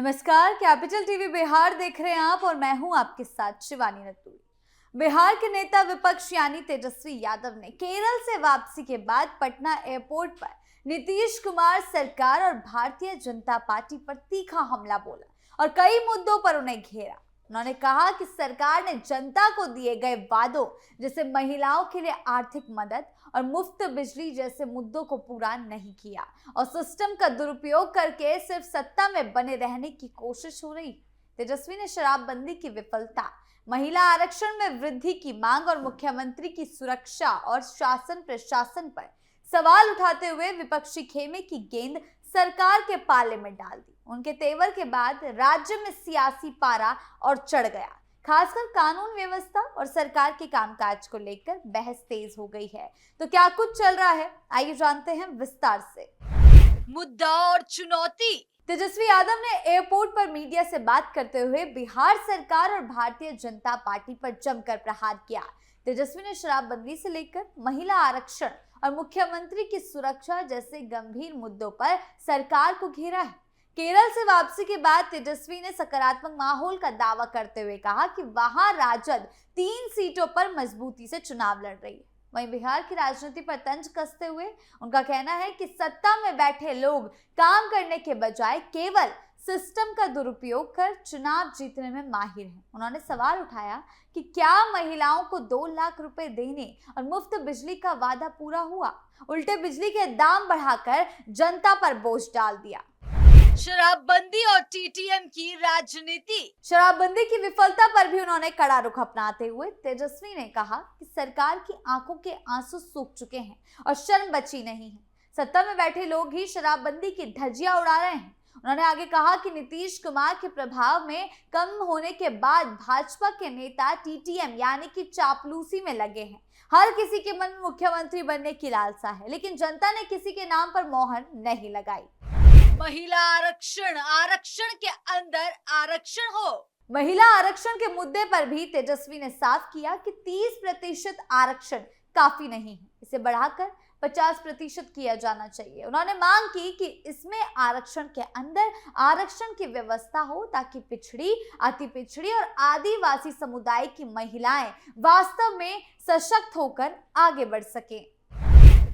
नमस्कार, capital TV Bihar देख रहे हैं आप और मैं हूं आपके साथ शिवानी नतूरी। बिहार के नेता विपक्ष यानी तेजस्वी यादव ने केरल से वापसी के बाद पटना एयरपोर्ट पर नीतीश कुमार सरकार और भारतीय जनता पार्टी पर तीखा हमला बोला और कई मुद्दों पर उन्हें घेरा। उन्होंने कहा कि सरकार ने जनता को दिए गए वादों जैसे महिलाओं के लिए आर्थिक मदद और मुफ्त बिजली जैसे मुद्दों को पूरा नहीं किया और सिस्टम का दुरुपयोग करके सिर्फ सत्ता में बने रहने की कोशिश हो रही। तेजस्वी ने शराबबंदी की विफलता, महिला आरक्षण में वृद्धि की मांग और मुख्यमंत्री की सुरक्षा और शासन प्रशासन पर सवाल उठाते हुए विपक्षी खेमे की गेंद सरकार के पाले में डाल दी। उनके तेवर के बाद राज्य में सियासी पारा और चढ़ गया। खासकर कानून व्यवस्था और सरकार के कामकाज को लेकर बहस तेज हो गई है। तो क्या कुछ चल रहा है, आइए जानते हैं विस्तार से। मुद्दा और चुनौती। तेजस्वी यादव ने एयरपोर्ट पर मीडिया से बात करते हुए बिहार सरकार और भारतीय जनता पार्टी पर जमकर प्रहार किया। तेजस्वी ने शराबबंदी से लेकर महिला आरक्षण और मुख्यमंत्री की सुरक्षा जैसे गंभीर मुद्दों पर सरकार को घेरा है। केरल से वापसी के बाद तेजस्वी ने सकारात्मक माहौल का दावा करते हुए कहा कि वहां राजद 3 सीटों पर मजबूती से चुनाव लड़ रही है। वहीं बिहार की राजनीति पर तंज कसते हुए उनका कहना है कि सत्ता में बैठे लोग काम करने के बजाय केवल सिस्टम का दुरुपयोग कर चुनाव जीतने में माहिर हैं। उन्होंने सवाल उठाया कि क्या महिलाओं को 2 लाख रुपए देने और मुफ्त बिजली का वादा पूरा हुआ? उल्टे बिजली के दाम बढ़ाकर जनता पर बोझ डाल दिया। शराबबंदी और टीटीएम की राजनीति। शराबबंदी की विफलता पर भी उन्होंने कड़ा रुख अपनाते हुए तेजस्वी ने कहा कि सरकार की आंखों के आंसू सूख चुके हैं और शर्म बची नहीं है। सत्ता में बैठे लोग ही शराबबंदी की धज्जियां उड़ा रहे हैं। उन्होंने आगे कहा कि नीतीश कुमार के प्रभाव में कम होने के बाद भाजपा के नेता टीटीएम यानी कि चापलूसी में लगे हैं। हर किसी के मन में मुख्यमंत्री बनने की लालसा है, लेकिन जनता ने किसी के नाम पर मोहर नहीं लगाई। महिला आरक्षण, आरक्षण के अंदर आरक्षण हो। महिला आरक्षण के मुद्दे पर भी तेजस्वी ने साफ किया कि 30% आरक्षण काफी नहीं है, इसे बढ़ाकर 50% किया जाना चाहिए। उन्होंने मांग की कि इसमें आरक्षण के अंदर आरक्षण की व्यवस्था हो ताकि पिछड़ी, अति पिछड़ी और आदिवासी समुदाय की महिलाएं वास्तव में सशक्त होकर आगे बढ़ सकें।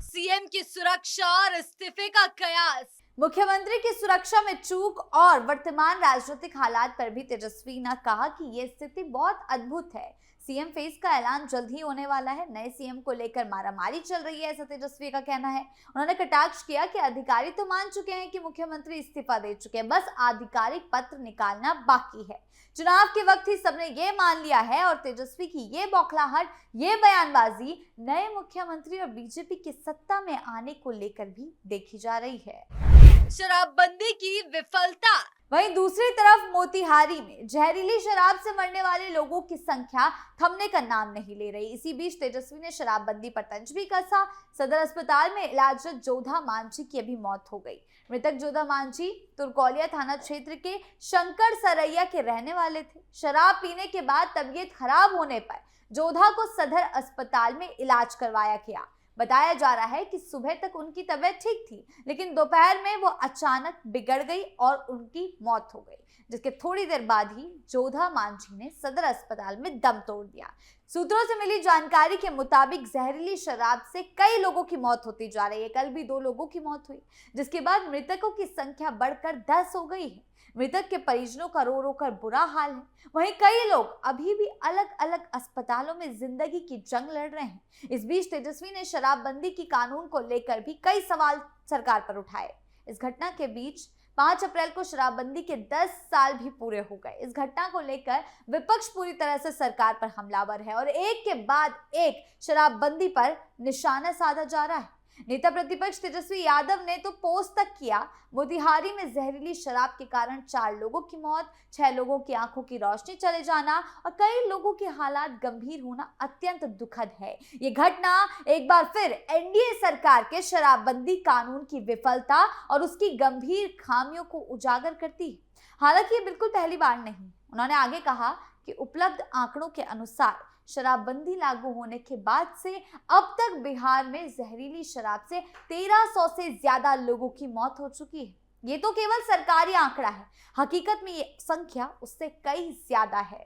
सीएम की सुरक्षा और इस्तीफे का कयास। मुख्यमंत्री की सुरक्षा में चूक और वर्तमान राजनीतिक हालात पर भी तेजस्वी ने कहा कि यह स्थिति बहुत अद्भुत है। सीएम फेस का ऐलान जल्द ही होने वाला है। नए सीएम को लेकर मारामारी चल रही है, ऐसा तेजस्वी का कहना है। उन्होंने कटाक्ष किया कि अधिकारी तो मान चुके हैं कि मुख्यमंत्री इस्तीफा दे चुके हैं, बस आधिकारिक पत्र निकालना बाकी है। चुनाव के वक्त ही सबने ये मान लिया है और तेजस्वी की ये बौखलाहट, ये बयानबाजी नए मुख्यमंत्री और बीजेपी की सत्ता में आने को लेकर भी देखी जा रही है। शराबबंदी की विफलता। वहीं दूसरी तरफ मोतिहारी में जहरीली शराब से मरने वाले लोगों की संख्या थमने का नाम नहीं ले रही। इसी बीच तेजस्वी ने शराबबंदी पर तंज भी कसा। सदर अस्पताल में इलाजरत जोधा मांझी की अभी मौत हो गई। मृतक जोधा मांझी तुरकोलिया थाना क्षेत्र के शंकर सरैया के रहने वाले थे। शराब पीने के बाद तबीयत खराब होने पर जोधा को सदर अस्पताल में इलाज करवाया गया। बताया जा रहा है कि सुबह तक उनकी तबीयत ठीक थी, लेकिन दोपहर में वो अचानक बिगड़ गई और उनकी मौत हो गई, जिसके थोड़ी देर बाद ही जोधा मांझी ने सदर अस्पताल में दम तोड़ दिया। सूत्रों से मिली जानकारी के मुताबिक जहरीली शराब से कई लोगों की मौत होती जा रही है। कल भी 2 लोगों की मौत हुई, जिसके बाद मृतकों की संख्या बढ़कर 10 हो गई है। मृतक के परिजनों का रो रो कर बुरा हाल है। वहीं कई लोग अभी भी अलग अलग अस्पतालों में जिंदगी की जंग लड़ रहे हैं। इस बीच तेजस्वी ने शराबबंदी की कानून को लेकर भी कई सवाल सरकार पर उठाए। इस घटना के बीच 5 अप्रैल को शराबबंदी के 10 साल भी पूरे हो गए। इस घटना को लेकर विपक्ष पूरी तरह से सरकार पर हमलावर है और एक के बाद एक शराबबंदी पर निशाना साधा जा रहा है। नेता प्रतिपक्ष तेजस्वी यादव ने तो पोस्ट तक किया। मोतिहारी में जहरीली शराब के कारण 4 लोगों की मौत, 6 लोगों की आंखों की रोशनी चले जाना और कई लोगों के हालात गंभीर होना अत्यंत दुखद है। ये घटना एक बार फिर एनडीए सरकार के शराबबंदी कानून की विफलता और उसकी गंभीर खामियों को उजागर करती है। हालांकि ये बिल्कुल पहली बार नहीं। उन्होंने आगे कहा कि उपलब्ध आंकड़ों के अनुसार शराबबंदी लागू होने के बाद से अब तक बिहार में जहरीली शराब से 1300 से ज्यादा लोगों की मौत हो चुकी है। ये तो केवल सरकारी आंकड़ा है, हकीकत में ये संख्या उससे कई ज्यादा है।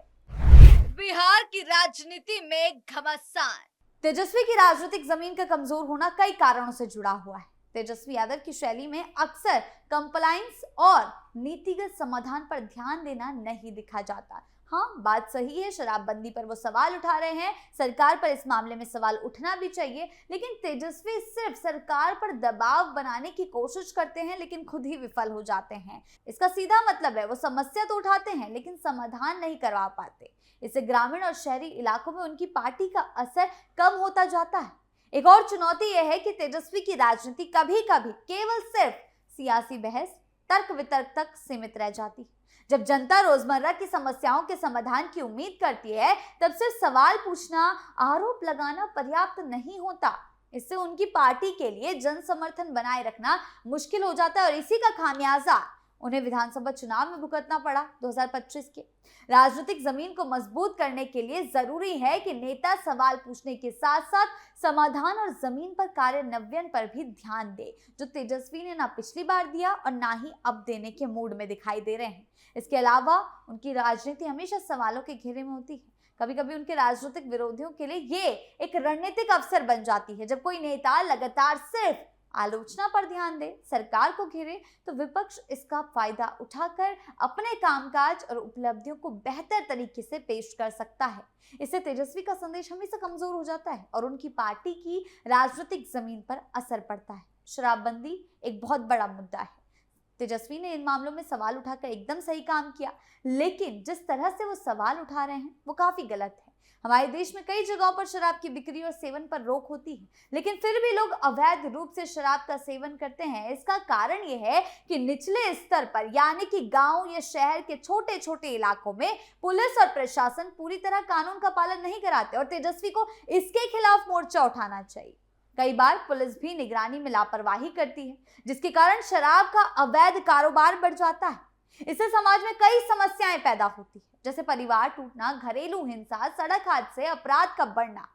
बिहार की राजनीति में घमासान। तेजस्वी की राजनीतिक जमीन का कमजोर होना कई कारणों से जुड़ा हुआ है। तेजस्वी यादव की शैली में अक्सर कंप्लायंस और नीतिगत समाधान पर ध्यान देना नहीं दिखा जाता। हाँ, बात सही है, शराबबंदी पर वो सवाल उठा रहे हैं, सरकार पर इस मामले में सवाल उठना भी चाहिए, लेकिन तेजस्वी सिर्फ सरकार पर दबाव बनाने की कोशिश करते हैं लेकिन खुद ही विफल हो जाते हैं। इसका सीधा मतलब है वो समस्या तो उठाते हैं लेकिन समाधान नहीं करवा पाते। इससे ग्रामीण और शहरी इलाकों में उनकी पार्टी का असर कम होता जाता है। एक और चुनौती यह है कि तेजस्वी की राजनीति कभी कभी केवल सिर्फ सियासी बहस, तर्क वितर्क तक सीमित रह जाती है। जब जनता रोजमर्रा की समस्याओं के समाधान की उम्मीद करती है, तब सिर्फ सवाल पूछना, आरोप लगाना पर्याप्त नहीं होता। इससे उनकी पार्टी के लिए जन समर्थन बनाए रखना मुश्किल हो जाता है और इसी का खामियाजा उन्हें विधानसभा चुनाव में भुगतना पड़ा 2025 के। राजनीतिक जमीन को मजबूत करने के लिए जरूरी है कि नेता सवाल पूछने के साथ साथ समाधान और जमीन पर कार्यान्वयन पर भी ध्यान दे, जो तेजस्वी ने ना पिछली बार दिया और ना ही अब देने के मूड में दिखाई दे रहे हैं। इसके अलावा उनकी राजनीति हमेशा सवालों के घेरे में होती है। कभी कभी उनके राजनीतिक विरोधियों के लिए ये एक रणनीतिक अवसर बन जाती है। जब कोई नेता लगातार सिर्फ आलोचना पर ध्यान दे, सरकार को घेरे, तो विपक्ष इसका फायदा उठाकर अपने कामकाज और उपलब्धियों को बेहतर तरीके से पेश कर सकता है। इससे तेजस्वी का संदेश हमेशा कमजोर हो जाता है और उनकी पार्टी की राजनीतिक जमीन पर असर पड़ता है। शराबबंदी एक बहुत बड़ा मुद्दा है। तेजस्वी ने इन मामलों में सवाल उठाकर एकदम सही काम किया, लेकिन जिस तरह से वो सवाल उठा रहे हैं वो काफी गलत है। हमारे देश में कई जगहों पर शराब की बिक्री और सेवन पर रोक होती है, लेकिन फिर भी लोग अवैध रूप से शराब का सेवन करते हैं। इसका कारण यह है कि निचले स्तर पर, यानी कि गांव या शहर के छोटे छोटे इलाकों में पुलिस और प्रशासन पूरी तरह कानून का पालन नहीं कराते और तेजस्वी को इसके खिलाफ मोर्चा उठाना चाहिए। कई बार पुलिस भी निगरानी में लापरवाही करती है, जिसके कारण शराब का अवैध कारोबार बढ़ जाता है। इससे समाज में कई समस्याएं पैदा होती है, जैसे परिवार टूटना, घरेलू हिंसा, सड़क हादसे, अपराध का बढ़ना।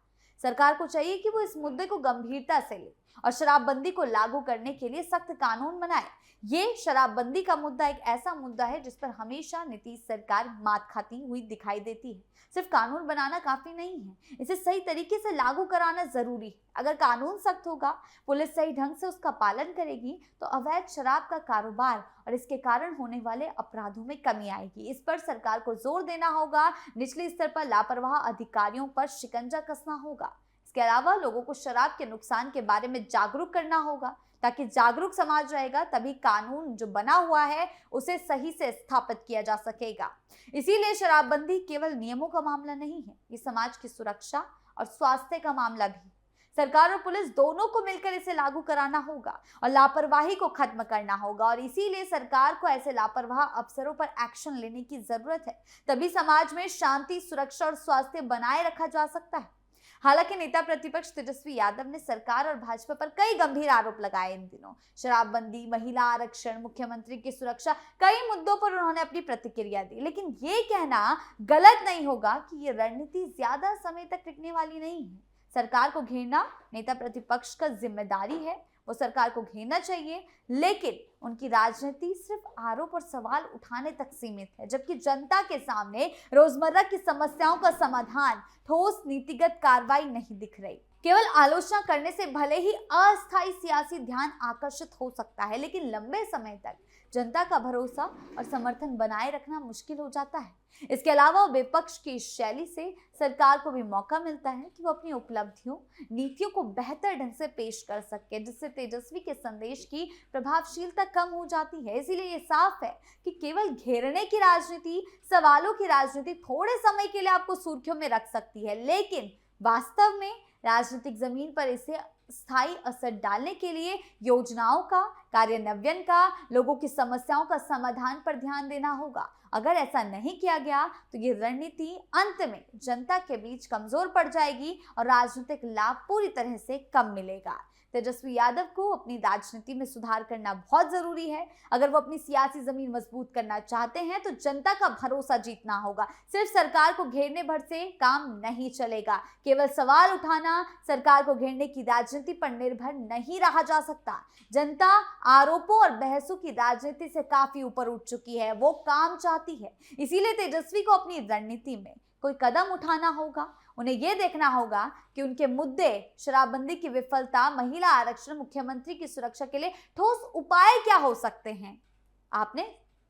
सरकार को चाहिए कि वो इस मुद्दे को गंभीरता से ले और शराबबंदी को लागू करने के लिए सख्त कानून बनाए। ये शराबबंदी का मुद्दा एक ऐसा मुद्दा है जिस पर हमेशा नीतीश सरकार मात खाती हुई दिखाई देती है। सिर्फ कानून बनाना काफी नहीं है, इसे सही तरीके से लागू कराना जरूरी है। अगर कानून सख्त होगा, पुलिस सही ढंग से उसका पालन करेगी, तो अवैध शराब का कारोबार और इसके कारण होने वाले अपराधों में कमी आएगी। इस पर सरकार को जोर देना होगा, निचले स्तर पर लापरवाह अधिकारियों पर शिकंजा कसना होगा। इसके अलावा लोगों को शराब के नुकसान के बारे में जागरूक करना होगा, ताकि जागरूक समाज रहेगा तभी कानून जो बना हुआ है उसे सही से स्थापित किया जा सकेगा। इसीलिए शराबबंदी केवल नियमों का मामला नहीं है, ये समाज की सुरक्षा और स्वास्थ्य का मामला भी है। सरकार और पुलिस दोनों को मिलकर इसे लागू कराना होगा और लापरवाही को खत्म करना होगा, और इसीलिए सरकार को ऐसे लापरवाह अफसरों पर एक्शन लेने की जरूरत है। तभी समाज में शांति, सुरक्षा और स्वास्थ्य बनाए रखा जा सकता है। हालांकि नेता प्रतिपक्ष तेजस्वी यादव ने सरकार और भाजपा पर कई गंभीर आरोप लगाए इन दिनों। शराबबंदी, महिला आरक्षण, मुख्यमंत्री की सुरक्षा, कई मुद्दों पर उन्होंने अपनी प्रतिक्रिया दी। लेकिन ये कहना गलत नहीं होगा कि ये रणनीति ज्यादा समय तक टिकने वाली नहीं है। सरकार को घेरना नेता प्रतिपक्ष का जिम्मेदारी है, वो सरकार को घेरना चाहिए, लेकिन उनकी राजनीति सिर्फ आरोप और सवाल उठाने तक सीमित है, जबकि जनता के सामने रोजमर्रा की समस्याओं का समाधान, ठोस नीतिगत कार्रवाई नहीं दिख रही। केवल आलोचना करने से भले ही अस्थायी सियासी ध्यान आकर्षित हो सकता है, लेकिन लंबे समय तक जनता का भरोसा और समर्थन बनाए रखना मुश्किल हो जाता है। इसके अलावा विपक्ष की इस शैली से सरकार को भी मौका मिलता है कि वो अपनी उपलब्धियों, नीतियों को बेहतर ढंग से पेश कर सके, जिससे तेजस्वी के संदेश की प्रभावशीलता कम हो जाती है। इसीलिए ये साफ है कि केवल घेरने की राजनीति, सवालों की राजनीति थोड़े समय के लिए आपको सुर्खियों में रख सकती है, लेकिन वास्तव में राजनीतिक जमीन पर इसे स्थायी असर डालने के लिए योजनाओं का कार्यान्वयन का, लोगों की समस्याओं का समाधान पर ध्यान देना होगा। अगर ऐसा नहीं किया गया तो ये रणनीति अंत में जनता के बीच कमजोर पड़ जाएगी और राजनीतिक लाभ पूरी तरह से कम मिलेगा। तेजस्वी यादव को अपनी राजनीति में सुधार करना बहुत जरूरी है। अगर वो अपनी सियासी जमीन मजबूत करना चाहते हैं तो जनता का भरोसा जीतना होगा। सिर्फ सरकार को घेरने भर से काम नहीं चलेगा। केवल सवाल उठाना, करना, सरकार को घेरने की राजनीति पर निर्भर नहीं रहा जा सकता। जनता आरोपों और बहसों की राजनीति से काफी ऊपर उठ चुकी है, वो काम चाहती है। इसीलिए तेजस्वी को अपनी रणनीति में कोई कदम उठाना होगा। उन्हें यह देखना होगा कि उनके मुद्दे, शराबबंदी की विफलता, महिला आरक्षण, मुख्यमंत्री की सुरक्षा के लिए ठोस उपाय क्या हो सकते हैं। आपने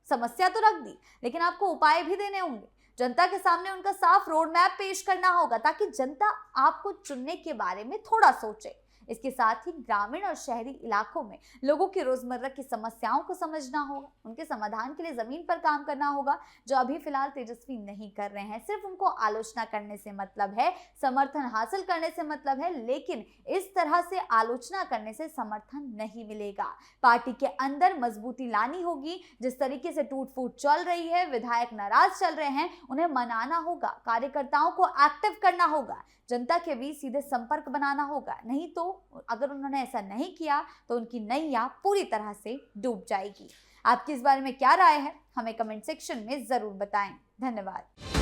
समस्या तो रख दी, लेकिन आपको उपाय भी देने होंगे। जनता के सामने उनका साफ रोड मैप पेश करना होगा ताकि जनता आपको चुनने के बारे में थोड़ा सोचे। इसके साथ ही ग्रामीण और शहरी इलाकों में लोगों की रोजमर्रा की समस्याओं को समझना होगा, उनके समाधान के लिए जमीन पर काम करना होगा, जो अभी फिलहाल तेजस्वी नहीं कर रहे हैं। सिर्फ उनको आलोचना करने से मतलब है, समर्थन हासिल करने से मतलब है, लेकिन इस तरह से आलोचना करने से समर्थन नहीं मिलेगा। पार्टी के अंदर मजबूती लानी होगी। जिस तरीके से टूट फूट चल रही है, विधायक नाराज चल रहे हैं, उन्हें मनाना होगा, कार्यकर्ताओं को एक्टिव करना होगा, जनता के बीच सीधे संपर्क बनाना होगा। नहीं तो अगर उन्होंने ऐसा नहीं किया तो उनकी नैया पूरी तरह से डूब जाएगी। आपकी इस बारे में क्या राय है, हमें कमेंट सेक्शन में जरूर बताएं। धन्यवाद।